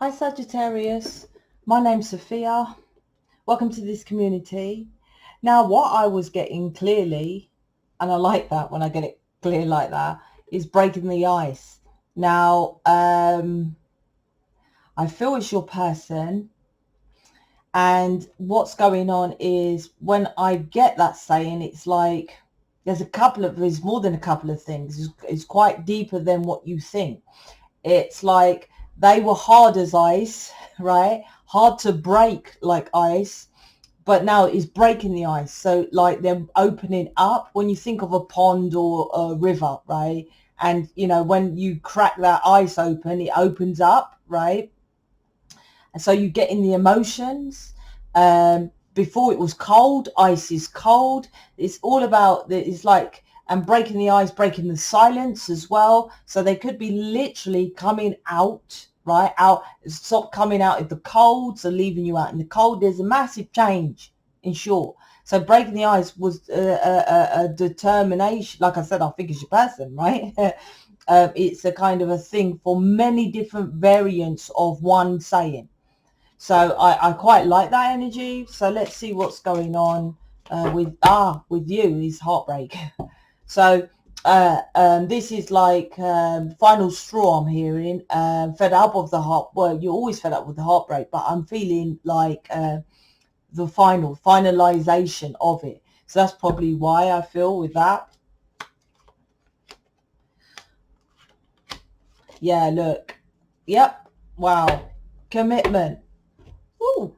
Hi Sagittarius, my name's Sophia. Welcome to this community. Now what I was getting clearly, and I like that when I get it clear like that, is breaking the ice. Now I feel it's your person, and what's going on is when I get that saying, it's like there's more than a couple of things. It's quite deeper than what you think. It's like they were hard as ice, right? Hard to break like ice, but now it's breaking the ice. So like they're opening up. When you think of a pond or a river, right? And you know, when you crack that ice open, it opens up, right? And so you get in the emotions. Before it was cold, ice is cold. It's all about, it's like, and breaking the ice, breaking the silence as well. So they could be literally coming out, right? Out, stop coming out in the cold, so leaving you out in the cold. There's a massive change, in short. So breaking the ice was a determination. Like I said, I think it's your person, right? It's a kind of a thing for many different variants of one saying. So I quite like that energy. So let's see what's going on with you is heartbreak. So this is like final straw I'm hearing. Fed up of the heart. Well, you're always fed up with the heartbreak, but I'm feeling like the finalization of it. So that's probably why I feel with that. Yeah, look. Yep. Wow. Commitment. Woo.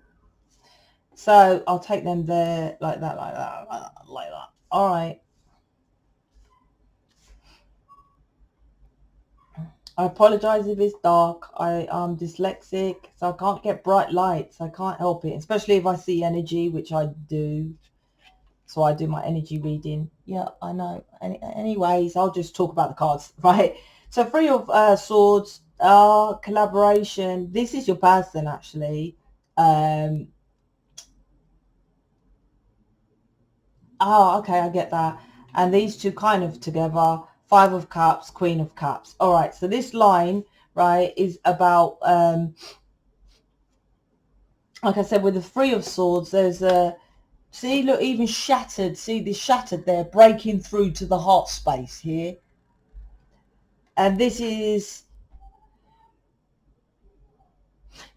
So I'll take them there like that, like that, like that. All right. I apologize if it's dark. I'm dyslexic, so I can't get bright lights. I can't help it, especially if I see energy, which I do. So I do my energy reading. Yeah, I know. Anyways, I'll just talk about the cards, right? So Three of Swords, collaboration. This is your person, actually. Okay, I get that. And these two kind of together, Five of Cups, Queen of Cups. All right, so this line, right, is about, like I said, with the Three of Swords, there's a, see, look, even shattered, see this shattered there, breaking through to the heart space here. And this is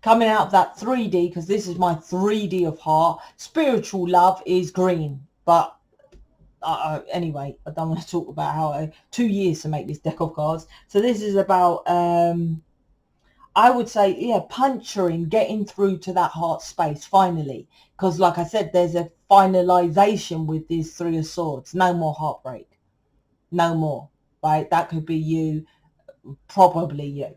coming out of that 3D, because this is my 3D of heart. Spiritual love is green, but anyway, I don't want to talk about how 2 years to make this deck of cards. So this is about, I would say, yeah, puncturing, getting through to that heart space finally. Because like I said, there's a finalization with these Three of Swords. No more heartbreak. No more, right? That could be you. Probably you.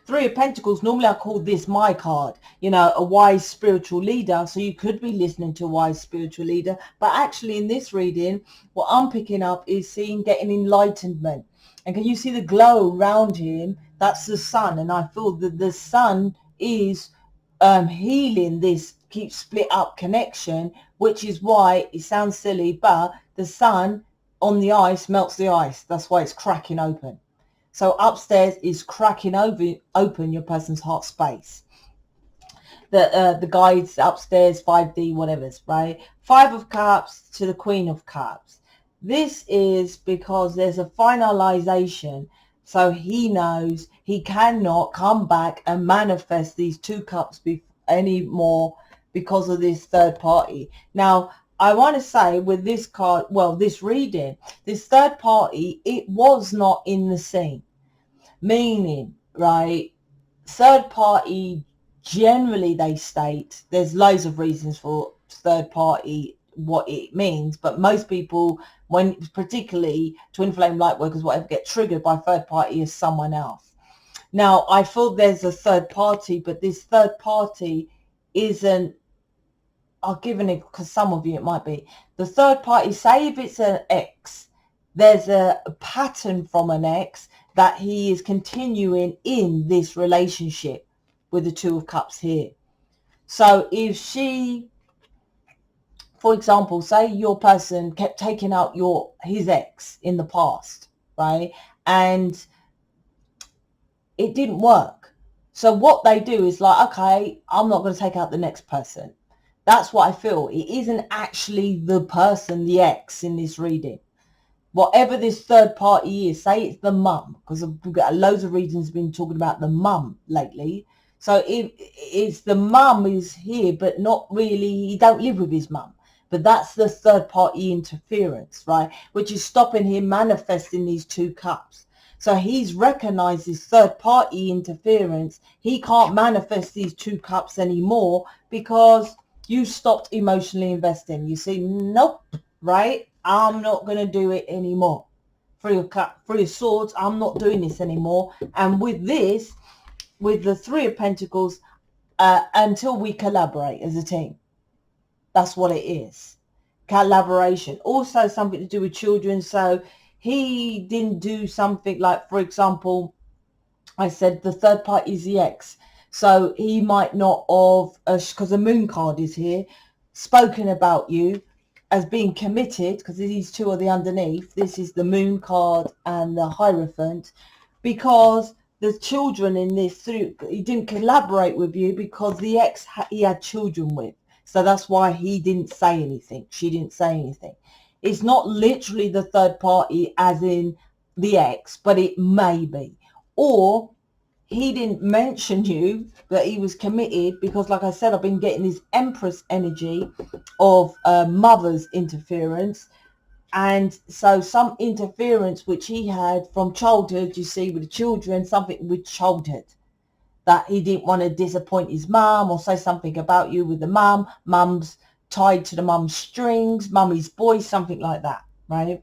Three of Pentacles, normally I call this my card, you know, a wise spiritual leader. So you could be listening to a wise spiritual leader, but actually in this reading, what I'm picking up is getting enlightenment. And can you see the glow around him? That's the sun. And I feel that the sun is healing this keep split up connection, which is why it sounds silly, but the sun on the ice melts the ice. That's why it's cracking open. So upstairs is cracking open your person's heart space. The guides upstairs, 5D, whatever's, right? Five of Cups to the Queen of Cups. This is because there's a finalization. So he knows he cannot come back and manifest these two cups anymore because of this third party. Now, I want to say with this card, well, this reading, this third party, it was not in the scene. Meaning, right, third party, generally they state, there's loads of reasons for third party, what it means, but most people, when particularly twin flame light workers, whatever, get triggered by third party as someone else. Now, I feel there's a third party, but this third party isn't, I'll give an, because some of you it might be, the third party, say if it's an ex, there's a pattern from an ex that he is continuing in this relationship with the Two of Cups here. So if she, for example, say your person kept taking out his ex in the past, right? And it didn't work. So what they do is like, okay, I'm not going to take out the next person. That's what I feel. It isn't actually the person, the ex in this reading. Whatever this third party is, say it's the mum, because we've got loads of readings been talking about the mum lately. So if it's the mum is here, but not really, he don't live with his mum. But that's the third party interference, right? Which is stopping him manifesting these two cups. So he's recognized this third party interference. He can't manifest these two cups anymore because you stopped emotionally investing. You see, nope, right? I'm not going to do it anymore. Three of Swords, I'm not doing this anymore. And with this, with the Three of Pentacles, until we collaborate as a team. That's what it is. Collaboration. Also something to do with children. So he didn't do something like, for example, I said the third party is the ex. So he might not have, because the moon card is here, spoken about you as being committed, because these two are the underneath. This is the moon card and the Hierophant, because the children in this, he didn't collaborate with you because the ex he had children with. So that's why he didn't say anything. She didn't say anything. It's not literally the third party as in the ex, but it may be. Or he didn't mention you, that he was committed, because like I said, I've been getting this Empress energy of mother's interference. And so some interference which he had from childhood, you see, with the children, something with childhood, that he didn't want to disappoint his mum or say something about you with the mum. Mum's tied to the mum's strings, mummy's boy, something like that, right?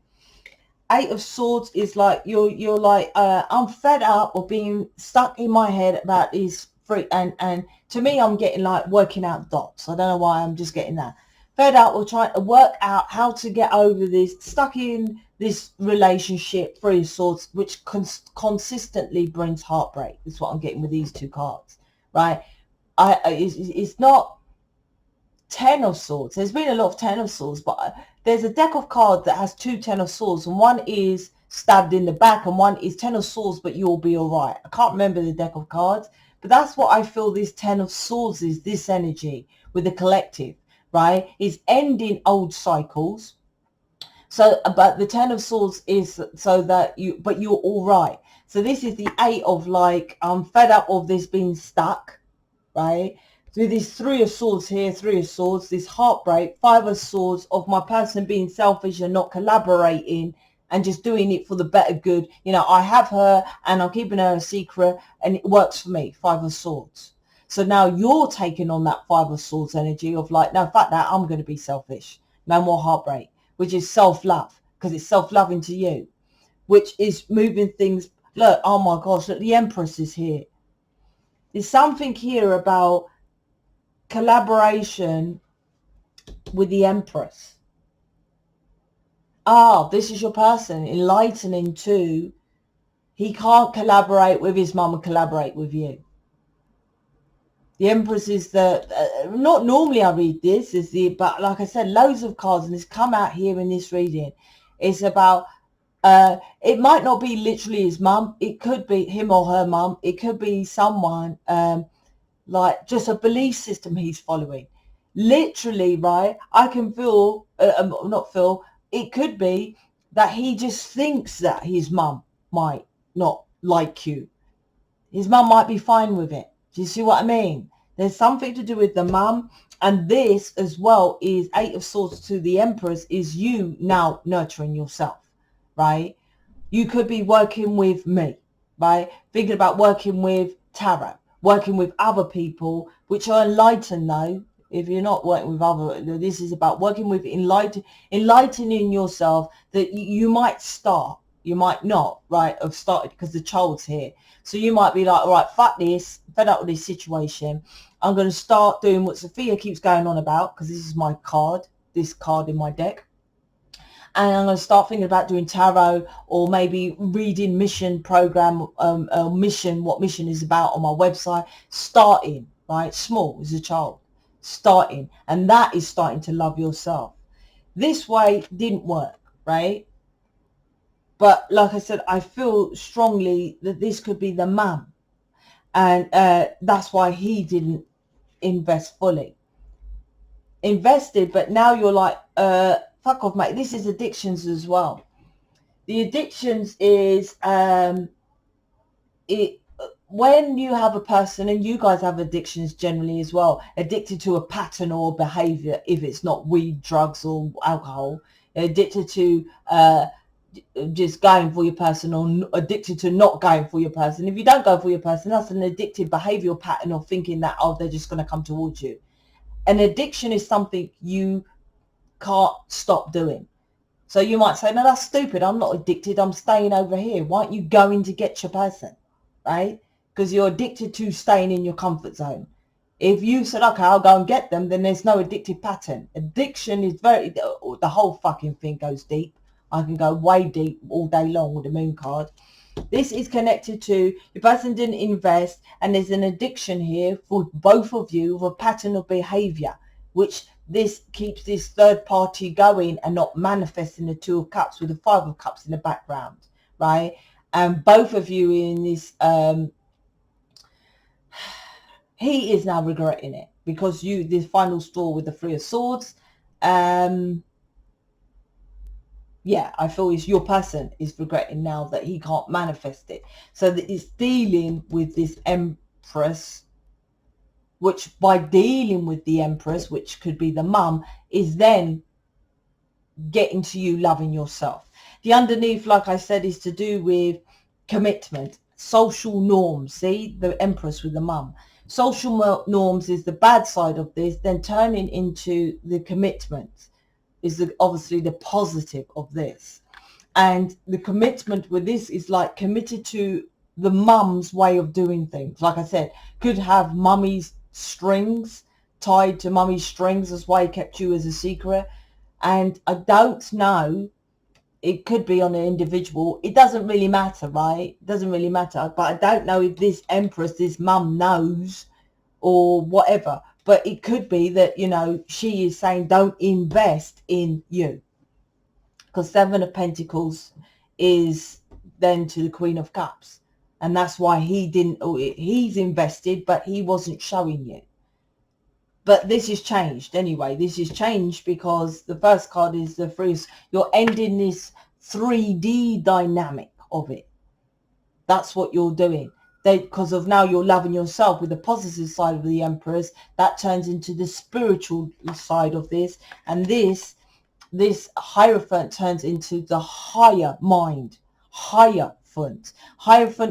Eight of Swords is like you're like I'm fed up of being stuck in my head about these free, and to me I'm getting like working out dots. I don't know why, I'm just getting that. Fed up of trying to work out how to get over this, stuck in this relationship, Three of Swords, which consistently brings heartbreak. That's what I'm getting with these two cards, right? It's not Ten of Swords. There's been a lot of Ten of Swords, but there's a deck of cards that has two Ten of Swords, and one is stabbed in the back and one is Ten of Swords, but you'll be all right. I can't remember the deck of cards, but that's what I feel this Ten of Swords is, this energy with the collective, right? Is ending old cycles. So, but the Ten of Swords is so that but you're all right. So this is the Eight of like, I'm fed up of this being stuck, right? With these Three of Swords here, Three of Swords, this heartbreak, Five of Swords of my person being selfish and not collaborating and just doing it for the better good. You know, I have her and I'm keeping her a secret and it works for me, Five of Swords. So now you're taking on that Five of Swords energy of like, no, fuck that, I'm going to be selfish. No more heartbreak, which is self-love, because it's self-loving to you, which is moving things. Look, oh my gosh, look, the Empress is here. There's something here about collaboration with the Empress. This is your person, enlightening too. He can't collaborate with his mum and collaborate with you. The Empress is not normally I read this, but like I said, loads of cards, and it's come out here in this reading. It's about, it might not be literally his mum. It could be him or her mum. It could be someone, like just a belief system he's following. Literally, right? I can feel, not feel, it could be that he just thinks that his mum might not like you. His mum might be fine with it. Do you see what I mean? There's something to do with the mum. And this as well is Eight of Swords to the Empress, is you now nurturing yourself, right? You could be working with me, right? Thinking about working with tarot, working with other people, which are enlightened though. If you're not working with other, this is about working with enlightening yourself, that you might start, you might not, right, have started because the child's here. So you might be like, all right, fuck this, fed up with this situation. I'm going to start doing what Sophia keeps going on about, because this is my card, this card in my deck. And I'm going to start thinking about doing tarot, or maybe reading mission program, mission, what mission is about on my website. Starting, right, small as a child, starting. And that is starting to love yourself. This way didn't work, right? But like I said, I feel strongly that this could be the mum. And that's why he didn't invest fully. Invested, but now you're like, fuck off, mate. This is addictions as well. The addictions is when you have a person, and you guys have addictions generally as well, addicted to a pattern or behavior, if it's not weed, drugs or alcohol, addicted to just going for your person, or addicted to not going for your person. If you don't go for your person, that's an addictive behavioral pattern of thinking that, oh, they're just going to come towards you. An addiction is something you can't stop doing. So you might say, no, that's stupid. I'm not addicted. I'm staying over here. Why aren't you going to get your person? Right? Because you're addicted to staying in your comfort zone. If you said, okay, I'll go and get them, then there's no addictive pattern. Addiction is the whole fucking thing goes deep. I can go way deep all day long with the moon card. This is connected to your person didn't invest, and there's an addiction here for both of you of a pattern of behavior, which this keeps this third party going and not manifesting the Two of Cups with the Five of Cups in the background, right? And both of you in this, he is now regretting it, because you, this final straw with the Three of Swords, yeah, I feel your person is regretting now that he can't manifest it. So that it's dealing with this Empress, which by dealing with the Empress, which could be the mum, is then getting to you loving yourself. The underneath, like I said, is to do with commitment, social norms. See, the Empress with the mum. Social norms is the bad side of this, then turning into the commitment is obviously the positive of this. And the commitment with this is like committed to the mum's way of doing things. Like I said, could have mummy's strings, tied to mummy's strings. That's why he kept you as a secret. And I don't know, it could be on an individual. It doesn't really matter, right? It doesn't really matter. But I don't know if this Empress, this mum knows or whatever. But it could be that, you know, she is saying don't invest in you. Because Seven of Pentacles is then to the Queen of Cups. And that's why he didn't, he's invested, but he wasn't showing you. But this is changed anyway. This is changed because the first card is the freeze. You're ending this 3D dynamic of it. That's what you're doing. Because of now you're loving yourself with the positive side of the Empress. That turns into the spiritual side of this. And this Hierophant turns into the higher mind. Hierophant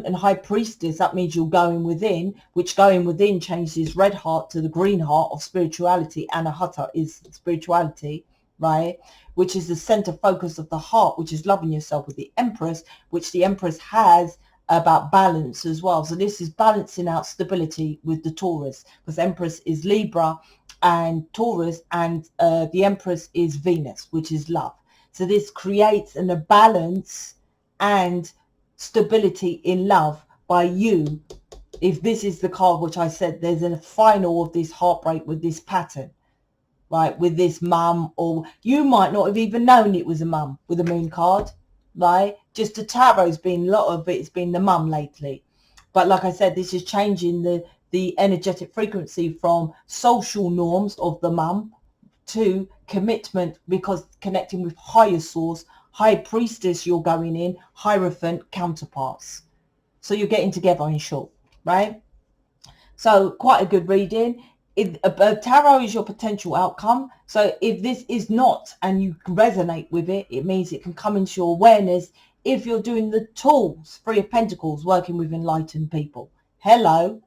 and High Priestess, that means you're going within, which going within changes red heart to the green heart of spirituality. Anahata is spirituality, right? Which is the center focus of the heart, which is loving yourself with the Empress, which the Empress has about balance as well. So this is balancing out stability with the Taurus, because Empress is Libra and Taurus, and the Empress is Venus, which is love. So this creates a balance and stability in love by you. If this is the card which I said, there's a final of this heartbreak with this pattern, right, with this mum, or you might not have even known it was a mum with a moon card, right? Just the tarot's been, a lot of it's been the mum lately. But like I said, this is changing the energetic frequency from social norms of the mum to commitment, because connecting with higher source, High Priestess, you're going in, Hierophant, counterparts. So you're getting together, in short, right? So quite a good reading. Tarot is your potential outcome. So if this is not, and you resonate with it, it means it can come into your awareness if you're doing the tools, Three of Pentacles, working with enlightened people. Hello.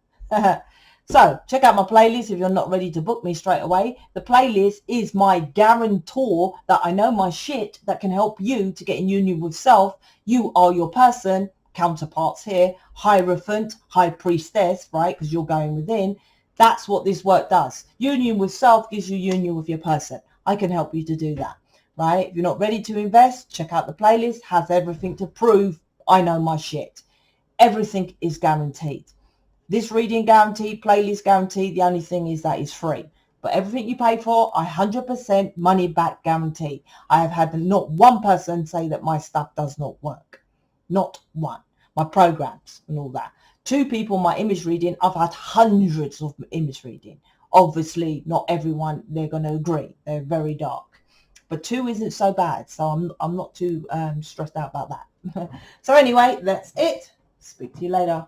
So check out my playlist if you're not ready to book me straight away. The playlist is my guarantor that I know my shit, that can help you to get in union with self. You are your person, counterparts here, Hierophant, High Priestess, right? Because you're going within. That's what this work does. Union with self gives you union with your person. I can help you to do that, right? If you're not ready to invest, check out the playlist. Has everything to prove I know my shit. Everything is guaranteed. This reading guaranteed, playlist guaranteed. The only thing is that it's free. But everything you pay for, 100% money back guarantee. I have had not one person say that my stuff does not work. Not one. My programs and all that. 2 people my image reading. I've had hundreds of image reading. Obviously not everyone they're going to agree, they're very dark, but 2 isn't so bad, so I'm not too stressed out about that. So anyway, that's it. Speak to you later.